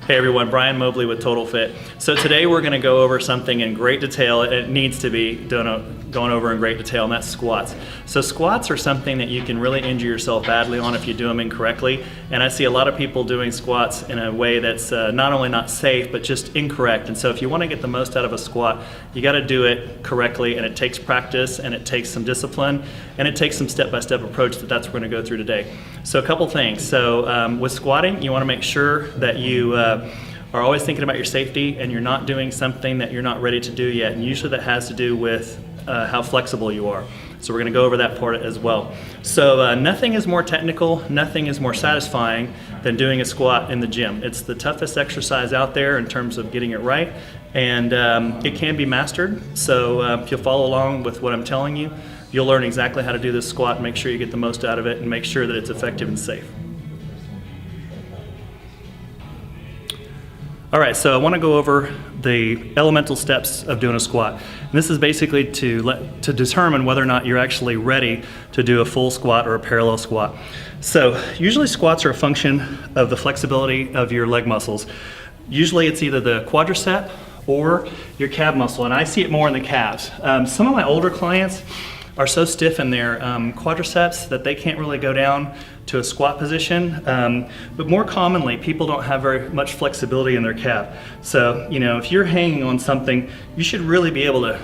Hey everyone, Brian Mobley with Total Fit. So today we're going to go over something in great detail. It needs to be going over in great detail, and that's squats. So squats are something that you can really injure yourself badly on if you do them incorrectly. And I see a lot of people doing squats in a way that's not only not safe, but just incorrect. And so if you want to get the most out of a squat, you got to do it correctly, and it takes practice, and it takes some discipline, and it takes some step-by-step approach that's what we're going to go through today. So a couple things. So with squatting, you want to make sure that you are always thinking about your safety and you're not doing something that you're not ready to do yet. And usually that has to do with how flexible you are. So we're going to go over that part as well. So nothing is more technical, nothing is more satisfying than doing a squat in the gym. It's the toughest exercise out there in terms of getting it right, and it can be mastered. So if you'll follow along with what I'm telling you, you'll learn exactly how to do this squat and make sure you get the most out of it and make sure that it's effective and safe. All right, so I want to go over the elemental steps of doing a squat. And this is basically to determine whether or not you're actually ready to do a full squat or a parallel squat. So usually squats are a function of the flexibility of your leg muscles. Usually it's either the quadricep or your calf muscle, and I see it more in the calves. Some of my older clients are so stiff in their quadriceps that they can't really go down to a squat position. But more commonly, people don't have very much flexibility in their calf. So, if you're hanging on something, you should really be able to,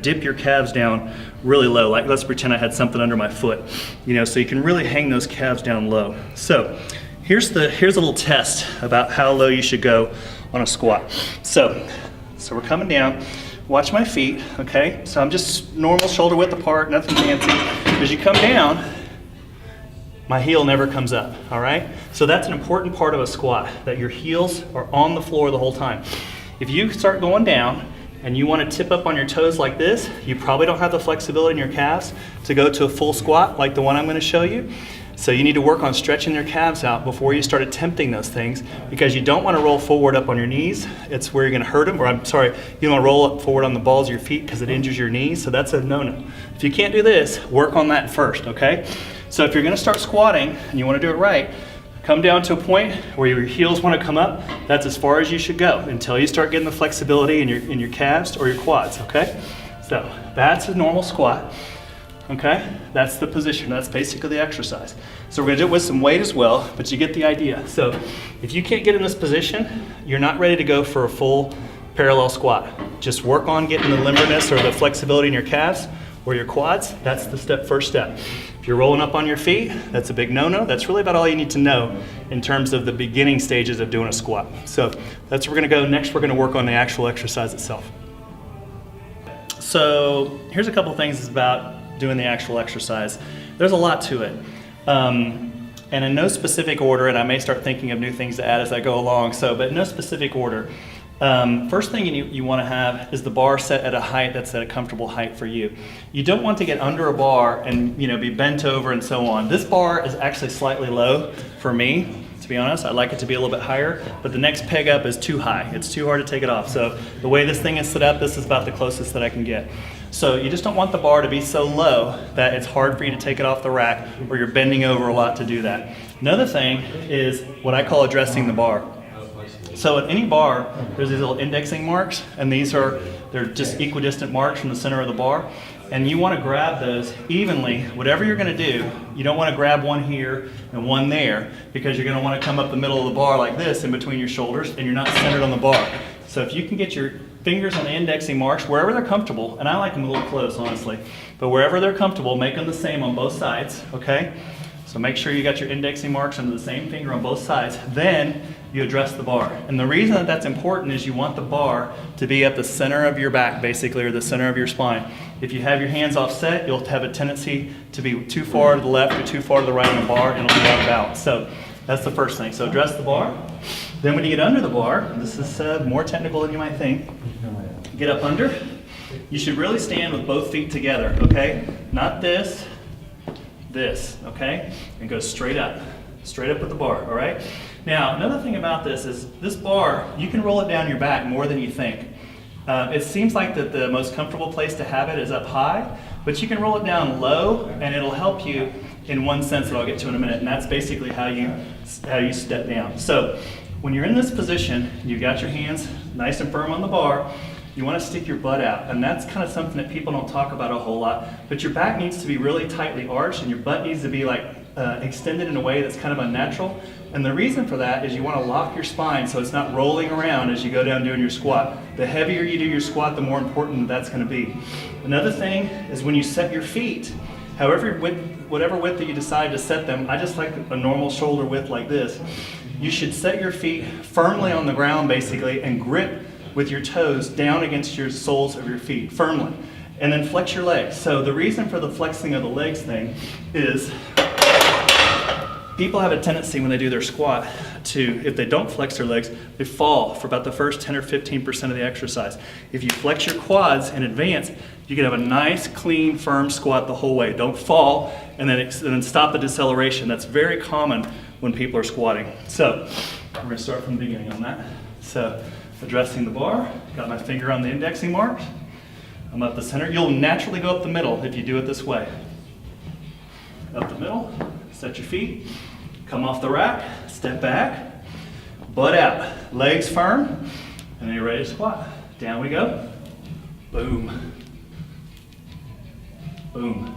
dip your calves down really low. Like, let's pretend I had something under my foot, so you can really hang those calves down low. So here's a little test about how low you should go on a squat. So we're coming down. Watch my feet, okay? So I'm just normal shoulder width apart, nothing fancy. As you come down, my heel never comes up, all right? So that's an important part of a squat, that your heels are on the floor the whole time. If you start going down and you want to tip up on your toes like this, you probably don't have the flexibility in your calves to go to a full squat like the one I'm going to show you. So you need to work on stretching your calves out before you start attempting those things, because you don't want to roll forward up on your knees. It's where you're going to hurt them, or you don't want to roll up forward on the balls of your feet because it injures your knees. So that's a no-no. If you can't do this, work on that first, okay? So if you're going to start squatting and you want to do it right, come down to a point where your heels want to come up. That's as far as you should go until you start getting the flexibility in your calves or your quads, okay? So that's a normal squat. Okay, that's the position, that's basically the exercise. So we're gonna do it with some weight as well, but you get the idea. So if you can't get in this position, you're not ready to go for a full parallel squat. Just work on getting the limberness or the flexibility in your calves or your quads. That's the first step. If you're rolling up on your feet, that's a big no-no. That's really about all you need to know in terms of the beginning stages of doing a squat. So that's where we're gonna go. Next, we're gonna work on the actual exercise itself. So here's a couple things about doing the actual exercise. There's a lot to it. And in no specific order, and I may start thinking of new things to add as I go along, but in no specific order. First thing you want to have is the bar set at a height that's at a comfortable height for you. You don't want to get under a bar and be bent over and so on. This bar is actually slightly low for me, to be honest. I'd like it to be a little bit higher, but the next peg up is too high. It's too hard to take it off. So the way this thing is set up, this is about the closest that I can get. So you just don't want the bar to be so low that it's hard for you to take it off the rack, or you're bending over a lot to do that. Another thing is what I call addressing the bar. So at any bar, there's these little indexing marks, and they're just equidistant marks from the center of the bar. And you want to grab those evenly. Whatever you're going to do, you don't want to grab one here and one there, because you're going to want to come up the middle of the bar like this in between your shoulders, and you're not centered on the bar. So if you can get your fingers on the indexing marks wherever they're comfortable, and I like them a little close, honestly, but wherever they're comfortable, make them the same on both sides, okay? So make sure you got your indexing marks under the same finger on both sides. Then you address the bar. And the reason that that's important is you want the bar to be at the center of your back, basically, or the center of your spine. If you have your hands offset, you'll have a tendency to be too far to the left or too far to the right on the bar, and it'll be out of balance. So that's the first thing. So address the bar. Then when you get under the bar, this is more technical than you might think, get up under. You should really stand with both feet together, okay? Not this, okay? And go straight up with the bar, all right? Now, another thing about this is this bar, you can roll it down your back more than you think. It seems like that the most comfortable place to have it is up high, but you can roll it down low, and it'll help you in one sense that I'll get to in a minute, and that's basically how you step down. So When you're in this position, you got your hands nice and firm on the bar, you want to stick your butt out. And that's kind of something that people don't talk about a whole lot, but your back needs to be really tightly arched and your butt needs to be like extended in a way that's kind of unnatural. And the reason for that is you want to lock your spine so it's not rolling around as you go down doing your squat. The heavier you do your squat, the more important that's going to be. Another thing is when you set your feet, whatever width that you decide to set them, I just like a normal shoulder width like this. You should set your feet firmly on the ground basically and grip with your toes down against your soles of your feet firmly. And then flex your legs. So the reason for the flexing of the legs thing is people have a tendency when they do their squat to, if they don't flex their legs, they fall for about the first 10 or 15% of the exercise. If you flex your quads in advance, you can have a nice, clean, firm squat the whole way. Don't fall and then stop the deceleration. That's very common when people are squatting. So we're going to start from the beginning on that. So addressing the bar, got my finger on the indexing mark. I'm up the center. You'll naturally go up the middle if you do it this way. Up the middle. Set your feet, come off the rack, step back, butt out, legs firm, and then you're ready to squat. Down we go. Boom. Boom.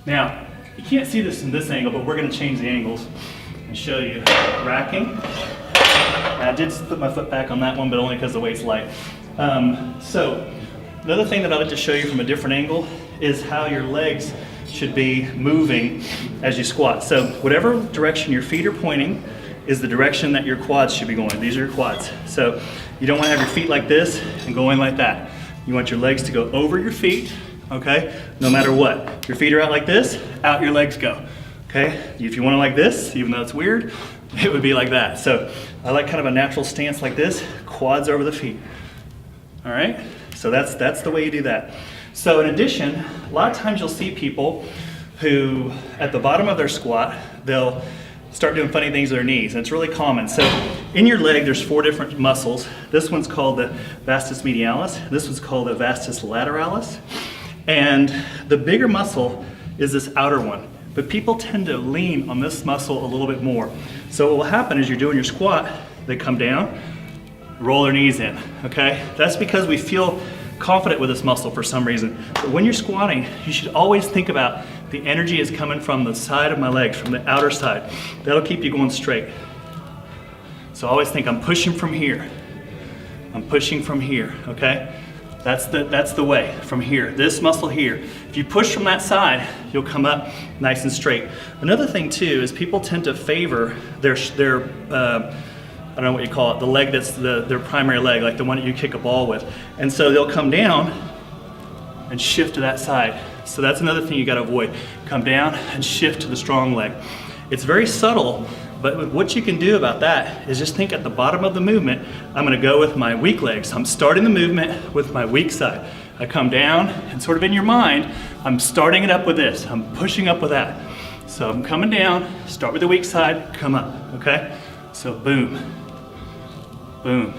Now, you can't see this in this angle, but we're going to change the angles and show you. Racking. I did put my foot back on that one, but only because the weight's light. So, another thing that I like to show you from a different angle is how your legs should be moving as you squat. So whatever direction your feet are pointing is the direction that your quads should be going. These are your quads. So you don't want to have your feet like this and going like that. You want your legs to go over your feet, okay? No matter what. Your feet are out like this, out your legs go, okay? If you want it like this, even though it's weird, it would be like that. So I like kind of a natural stance like this, quads over the feet, all right? So that's the way you do that. So in addition, a lot of times you'll see people who, at the bottom of their squat, they'll start doing funny things with their knees, and it's really common. So in your leg, there's 4 different muscles. This one's called the vastus medialis. This one's called the vastus lateralis. And the bigger muscle is this outer one. But people tend to lean on this muscle a little bit more. So what will happen is you're doing your squat, they come down, roll their knees in, okay? That's because we feel confident with this muscle for some reason. But when you're squatting, you should always think about the energy is coming from the side of my legs, from the outer side. That'll keep you going straight. So always think I'm pushing from here. I'm pushing from here, okay? That's the way, from here, this muscle here. If you push from that side, you'll come up nice and straight. Another thing too is people tend to favor their I don't know what you call it, the leg that's their primary leg, like the one that you kick a ball with. And so they'll come down and shift to that side. So that's another thing you gotta avoid. Come down and shift to the strong leg. It's very subtle, but what you can do about that is just think at the bottom of the movement, I'm gonna go with my weak leg. So I'm starting the movement with my weak side. I come down and sort of in your mind, I'm starting it up with this. I'm pushing up with that. So I'm coming down, start with the weak side, come up, okay? So boom. Boom,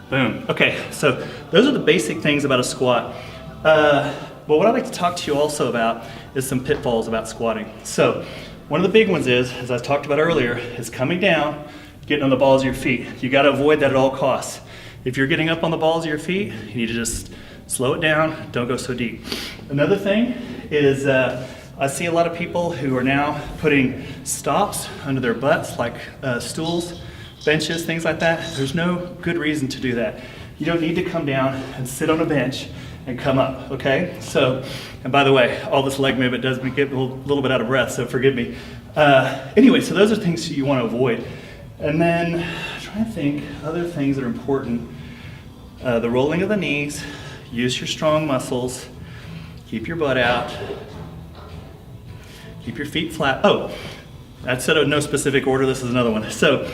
boom. Okay, so those are the basic things about a squat. But what I'd like to talk to you also about is some pitfalls about squatting. So one of the big ones is, as I talked about earlier, is coming down, getting on the balls of your feet. You gotta avoid that at all costs. If you're getting up on the balls of your feet, you need to just slow it down, don't go so deep. Another thing is, I see a lot of people who are now putting stops under their butts, like stools, benches, things like that. There's no good reason to do that. You don't need to come down and sit on a bench and come up, okay? So, and by the way, all this leg movement does me get a little bit out of breath, so forgive me. Anyway, so those are things you want to avoid. And then, I'm trying to think, other things that are important. The rolling of the knees, use your strong muscles, keep your butt out, keep your feet flat. Oh, I said in no specific order, this is another one. So,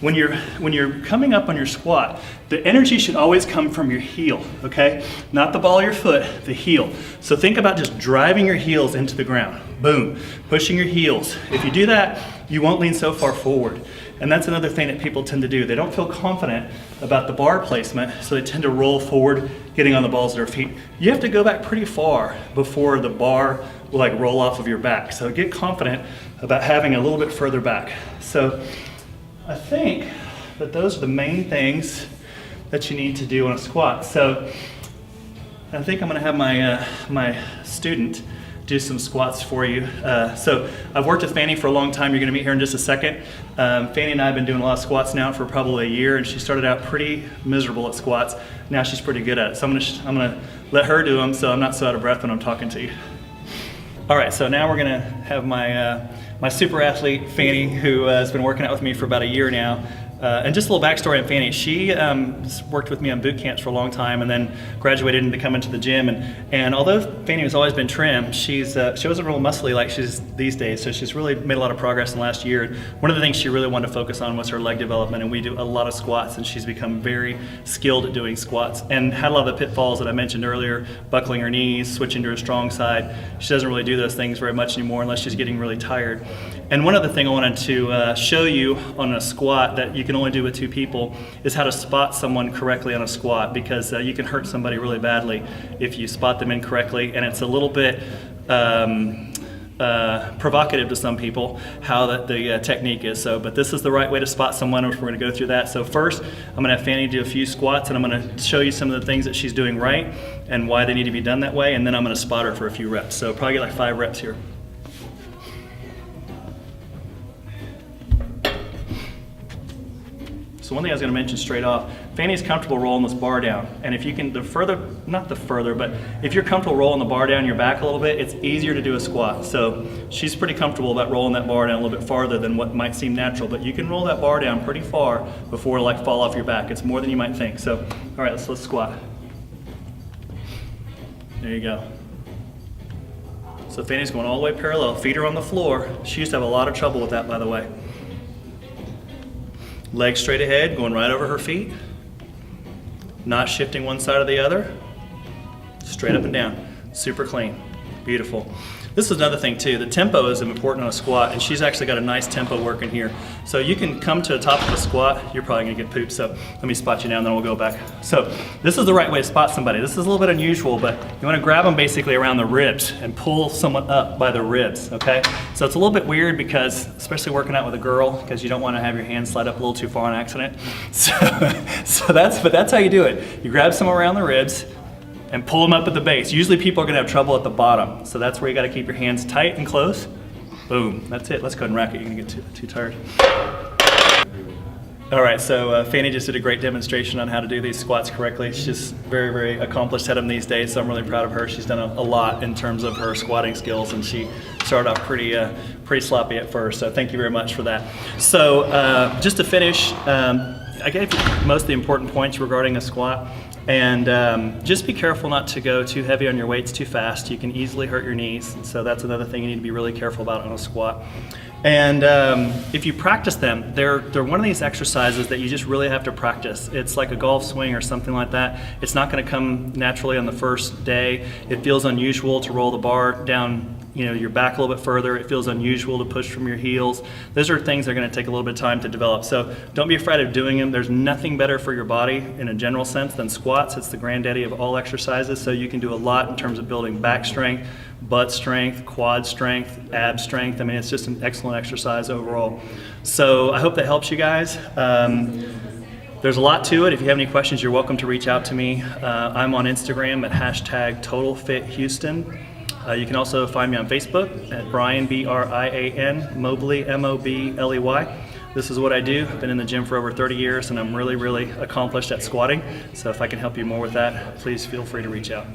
when you're coming up on your squat, the energy should always come from your heel, okay? Not the ball of your foot, the heel. So think about just driving your heels into the ground. Boom, pushing your heels. If you do that, you won't lean so far forward. And that's another thing that people tend to do. They don't feel confident about the bar placement, so they tend to roll forward, getting on the balls of their feet. You have to go back pretty far before the bar will like roll off of your back. So get confident about having a little bit further back. So I think that those are the main things that you need to do on a squat. So I think I'm gonna have my student do some squats for you. So I've worked with Fanny for a long time. You're gonna meet her in just a second. Fanny and I have been doing a lot of squats now for probably a year, and she started out pretty miserable at squats. Now she's pretty good at it. So I'm gonna let her do them so I'm not so out of breath when I'm talking to you. All right, so now we're gonna have my super athlete, Fanny, who has been working out with me for about a year now. And just a little backstory on Fanny. She worked with me on boot camps for a long time and then graduated into coming to the gym. And although Fanny has always been trim, she wasn't real muscly like she's these days. So she's really made a lot of progress in the last year. One of the things she really wanted to focus on was her leg development, and we do a lot of squats, and she's become very skilled at doing squats and had a lot of the pitfalls that I mentioned earlier, buckling her knees, switching to her strong side. She doesn't really do those things very much anymore unless she's getting really tired. And one other thing I wanted to show you on a squat that you can only do with 2 people is how to spot someone correctly on a squat, because you can hurt somebody really badly if you spot them incorrectly, and it's a little bit provocative to some people how the technique is. But this is the right way to spot someone, which we're going to go through that. So first, I'm going to have Fanny do a few squats, and I'm going to show you some of the things that she's doing right and why they need to be done that way, and then I'm going to spot her for a few reps. So probably get like 5 reps here. So one thing I was going to mention straight off, Fanny's comfortable rolling this bar down. And if you can, but if you're comfortable rolling the bar down your back a little bit, it's easier to do a squat. So she's pretty comfortable about rolling that bar down a little bit farther than what might seem natural, but you can roll that bar down pretty far before it'll like fall off your back. It's more than you might think. So, all right, let's squat. There you go. So Fanny's going all the way parallel, feet are on the floor. She used to have a lot of trouble with that, by the way. Legs straight ahead, going right over her feet. Not shifting one side or the other. Straight up and down. Super clean. Beautiful. This is another thing too. The tempo is important on a squat, and she's actually got a nice tempo working here. So you can come to the top of a squat. You're probably gonna get pooped, so let me spot you now and then we'll go back. So this is the right way to spot somebody. This is a little bit unusual, but you wanna grab them basically around the ribs and pull someone up by the ribs, okay? So it's a little bit weird because, especially working out with a girl, because you don't wanna have your hand slide up a little too far on accident. So that's how you do it. You grab someone around the ribs and pull them up at the base. Usually people are gonna have trouble at the bottom. So that's where you gotta keep your hands tight and close. Boom, that's it. Let's go ahead and rack it. You're gonna get too tired. All right, so Fanny just did a great demonstration on how to do these squats correctly. She's just very, very accomplished at them these days, so I'm really proud of her. She's done a lot in terms of her squatting skills, and she started off pretty sloppy at first, so thank you very much for that. So just to finish, I gave you most of the important points regarding a squat. And just be careful not to go too heavy on your weights too fast. You can easily hurt your knees. So that's another thing you need to be really careful about on a squat. And if you practice them, they're one of these exercises that you just really have to practice. It's like a golf swing or something like that. It's not going to come naturally on the first day. It feels unusual to roll the bar down your back a little bit further. It feels unusual to push from your heels. Those are things that are going to take a little bit of time to develop. So don't be afraid of doing them. There's nothing better for your body in a general sense than squats. It's the granddaddy of all exercises. So you can do a lot in terms of building back strength, butt strength, quad strength, ab strength. I mean, it's just an excellent exercise overall. So I hope that helps you guys. There's a lot to it. If you have any questions, you're welcome to reach out to me. I'm on Instagram at #TotalFitHouston. You can also find me on Facebook at Brian, B-R-I-A-N, Mobley, M-O-B-L-E-Y. This is what I do. I've been in the gym for over 30 years, and I'm really, really accomplished at squatting. So if I can help you more with that, please feel free to reach out.